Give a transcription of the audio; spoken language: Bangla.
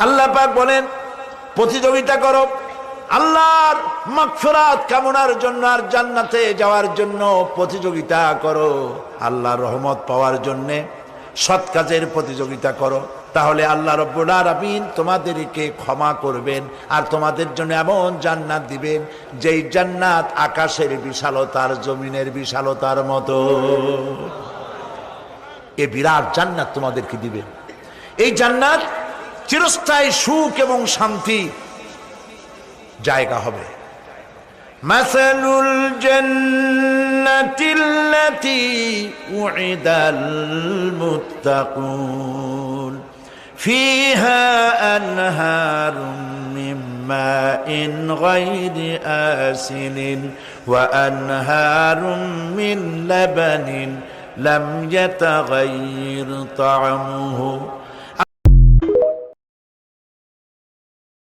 আল্লাহ পাক বলেন প্রতিযোগিতা করো আল্লাহর মাগফিরাত কামনার জন্য আর জান্নাতে যাওয়ার জন্য প্রতিযোগিতা করো, আল্লাহর রহমত পাওয়ার জন্য সৎ কাজের প্রতিযোগিতা করো, তাহলে আল্লাহ রাব্বুল আলামিন তোমাদেরকে ক্ষমা করবেন আর তোমাদের জন্য এমন জান্নাত দিবেন যেই জান্নাত আকাশের বিশালতার জমিনের বিশালতার মতো। এই বিরাট জান্নাত তোমাদেরকে দিবেন। এই জান্নাত চিরস্থায়ী সুখ এবং শান্তি জায়গা হবে। মাসালুল জান্নাতিল্লাতী উইদাল মুত্তাকুন ফিহা আনহারুম মিন মাইন গায়রি আসিনিন ওয়া আনহারুম মিন লাবানিন লাম ইয়াতাগায়্যার তা'আমুহু